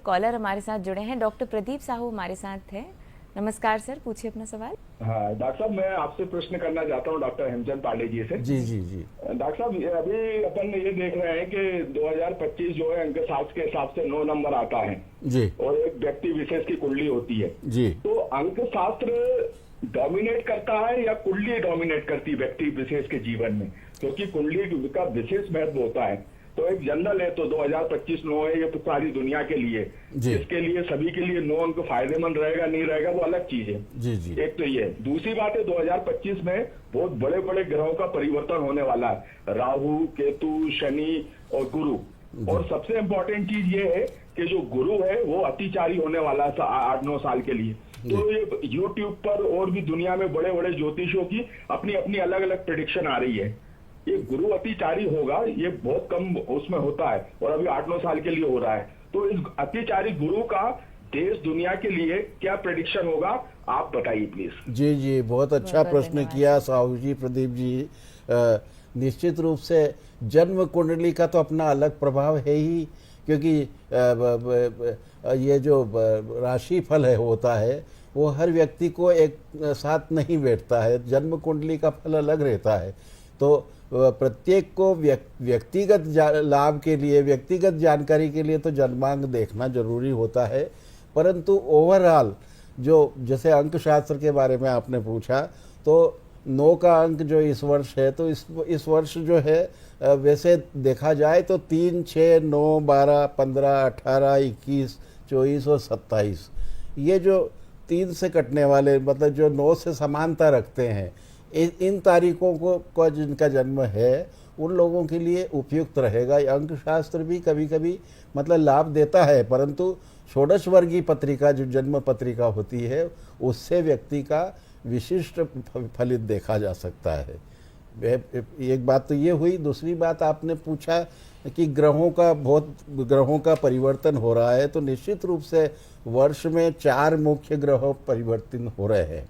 Collar हमारे साथ जुड़े हैं, डॉक्टर प्रदीप साहू हमारे साथ हैं। नमस्कार सर, पूछिए अपना सवाल। हाँ डॉक्टर साहब, मैं आपसे प्रश्न करना चाहता हूँ डॉक्टर हेमचंद पांडे जी से। जी जी जी। डॉक्टर साहब, अभी अपन ये देख रहे हैं कि 2025 जो है अंक शास्त्र के हिसाब से 9 नंबर आता है जी और एक व्यक्ति विशेष की कुंडली होती है। जी। तो अंक शास्त्र डोमिनेट करता है या कुंडली डोमिनेट करती है व्यक्ति विशेष के जीवन में? क्योंकि कुंडली का विशेष महत्व होता है। तो एक जनरल है, तो 2025 9 है, ये तो सारी दुनिया के लिए, इसके लिए सभी के लिए 9 अंक फायदेमंद रहेगा नहीं रहेगा वो अलग चीज है। जी जी। एक तो ये, दूसरी बात है 2025 में बहुत बड़े बड़े ग्रहों का परिवर्तन होने वाला है, राहु, केतु, शनि और गुरु। और सबसे इम्पोर्टेंट चीज ये है कि जो गुरु है वो अतिचारी होने वाला है 8-9 साल के लिए। तो ये यूट्यूब पर और भी दुनिया में बड़े बड़े ज्योतिषों की अपनी अपनी अलग अलग प्रेडिक्शन आ रही है। ये गुरु अतिचारी होगा, ये बहुत कम उसमें होता है और अभी 8-9 साल के लिए हो रहा है। तो इस अतिचारी गुरु का देश दुनिया के लिए क्या प्रेडिक्शन होगा, आप बताइए प्लीज। जी जी, बहुत अच्छा प्रश्न किया साहू जी, प्रदीप जी। निश्चित रूप से जन्म कुंडली का तो अपना अलग प्रभाव है ही, क्योंकि ये जो राशि फल है होता है वो हर व्यक्ति को एक साथ नहीं बैठता है। जन्म कुंडली का फल अलग रहता है। तो प्रत्येक को व्यक्तिगत लाभ के लिए, व्यक्तिगत जानकारी के लिए तो जन्मांक देखना जरूरी होता है। परंतु ओवरऑल जो, जैसे अंक शास्त्र के बारे में आपने पूछा, तो 9 का अंक जो इस वर्ष है, तो इस वर्ष जो है वैसे देखा जाए तो 3, 6, 9, 12, 15, 18, 21, 24 और 27, ये जो 3 से कटने वाले, मतलब जो 9 से समानता रखते हैं, इन तारीखों को जिनका जन्म है उन लोगों के लिए उपयुक्त रहेगा। अंक शास्त्र भी कभी कभी मतलब लाभ देता है, परंतु षोडश वर्गीय पत्रिका जो जन्म पत्रिका होती है उससे व्यक्ति का विशिष्ट फलित देखा जा सकता है। एक बात तो ये हुई। दूसरी बात आपने पूछा कि ग्रहों का परिवर्तन हो रहा है, तो निश्चित रूप से वर्ष में 4 मुख्य ग्रह परिवर्तन हो रहे हैं।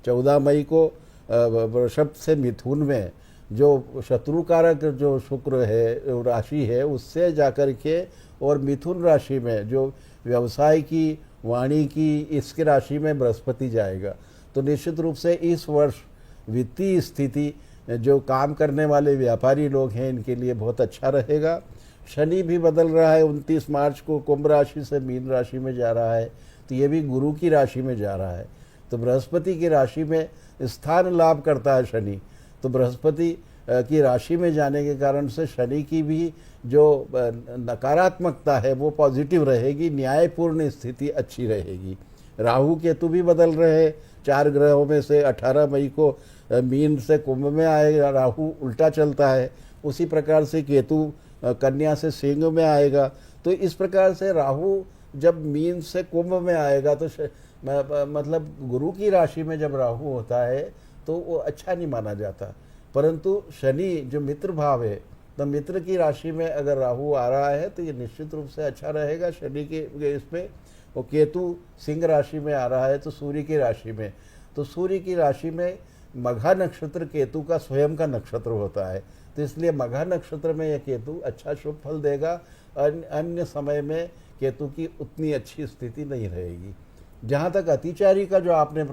14 मई को वृषभ से मिथुन में जो शत्रु कारक जो शुक्र है राशि है उससे जाकर के, और मिथुन राशि में जो व्यवसाय की, वाणी की, इसके राशि में बृहस्पति जाएगा। तो निश्चित रूप से इस वर्ष वित्तीय स्थिति जो काम करने वाले व्यापारी लोग हैं इनके लिए बहुत अच्छा रहेगा। शनि भी बदल रहा है, 29 मार्च को कुंभ राशि से मीन राशि में जा रहा है, तो ये भी गुरु की राशि में जा रहा है। तो बृहस्पति की राशि में स्थान लाभ करता है शनि, तो बृहस्पति की राशि में जाने के कारण से शनि की भी जो नकारात्मकता है वो पॉजिटिव रहेगी, न्यायपूर्ण स्थिति अच्छी रहेगी। राहु केतु भी बदल रहे हैं, 4 ग्रहों में से 18 मई को मीन से कुंभ में आएगा, राहु उल्टा चलता है, उसी प्रकार से केतु कन्या से सिंह में आएगा। तो इस प्रकार से राहु जब मीन से कुंभ में आएगा तो मतलब गुरु की राशि में जब राहु होता है तो वो अच्छा नहीं माना जाता। परंतु शनि जो मित्र भाव है, तो मित्र की राशि में अगर राहु आ रहा है तो ये निश्चित रूप से अच्छा रहेगा। शनि के इसमें वो केतु सिंह राशि में आ रहा है तो सूर्य की राशि में, तो सूर्य की राशि में मघा नक्षत्र केतु का स्वयं का नक्षत्र होता है, तो इसलिए मघा नक्षत्र में यह केतु अच्छा शुभ फल देगा। अन्य समय में केतु की उतनी अच्छी स्थिति नहीं रहेगी। जहाँ तक अतिचारी का जो आपने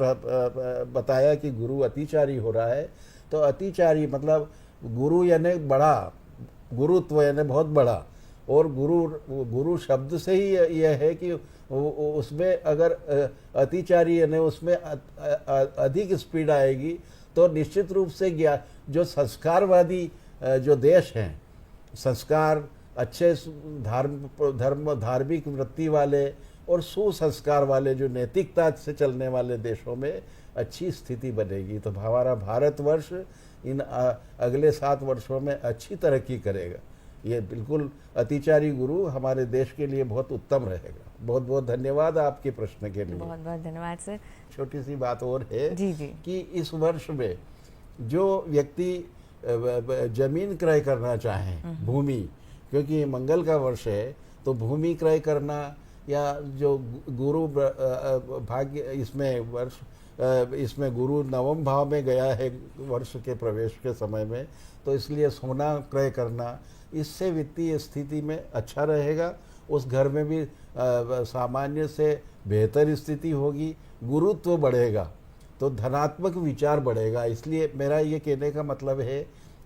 बताया कि गुरु अतिचारी हो रहा है, तो अतिचारी मतलब गुरु यानी बड़ा, गुरुत्व यानी बहुत बड़ा, और गुरु शब्द से ही यह है कि उसमें अगर अतिचारी यानी उसमें अधिक स्पीड आएगी तो निश्चित रूप से जो संस्कारवादी जो देश हैं, संस्कार अच्छे धार्मिक वृत्ति वाले और सुसंस्कार वाले, जो नैतिकता से चलने वाले देशों में अच्छी स्थिति बनेगी। तो हमारा भारतवर्ष इन अगले 7 वर्षों में अच्छी तरक्की करेगा। ये बिल्कुल अतिचारी गुरु हमारे देश के लिए बहुत उत्तम रहेगा। बहुत बहुत धन्यवाद आपके प्रश्न के लिए। बहुत बहुत धन्यवाद सर। छोटी सी बात और है जी जी। कि इस वर्ष में जो व्यक्ति जमीन क्रय करना चाहें, भूमि, क्योंकि मंगल का वर्ष है, तो भूमि क्रय करना या जो गुरु भाग्य इसमें वर्ष इसमें गुरु 9वें भाव में गया है वर्ष के प्रवेश के समय में, तो इसलिए सोना क्रय करना, इससे वित्तीय स्थिति में अच्छा रहेगा। उस घर में भी सामान्य से बेहतर स्थिति होगी, गुरुत्व बढ़ेगा, तो धनात्मक विचार बढ़ेगा। इसलिए मेरा ये कहने का मतलब है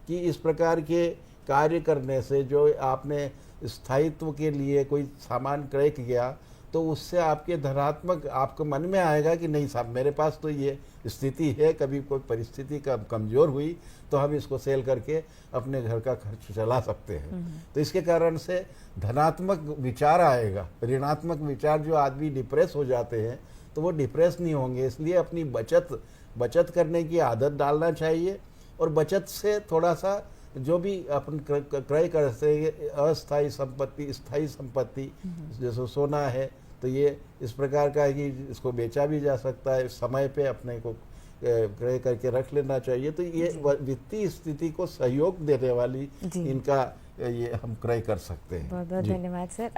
कि इस प्रकार के कार्य करने से जो आपने स्थायित्व के लिए कोई सामान क्रय किया, तो उससे आपके धनात्मक आपको मन में आएगा कि नहीं साहब मेरे पास तो ये स्थिति है, कभी कोई परिस्थिति कमज़ोर हुई तो हम इसको सेल करके अपने घर का खर्च चला सकते हैं। तो इसके कारण से धनात्मक विचार आएगा। ऋणात्मक विचार, जो आदमी डिप्रेस हो जाते हैं तो वो डिप्रेस नहीं होंगे। इसलिए अपनी बचत करने की आदत डालना चाहिए, और बचत से थोड़ा सा जो भी अपन क्रय करते हैं अस्थायी संपत्ति, स्थायी संपत्ति जैसे सोना है, तो ये इस प्रकार का है कि इसको बेचा भी जा सकता है, समय पे अपने को क्रय करके रख लेना चाहिए। तो ये वित्तीय स्थिति को सहयोग देने वाली इनका ये हम क्रय कर सकते हैं। बहुत बहुत जी। धन्यवाद सर।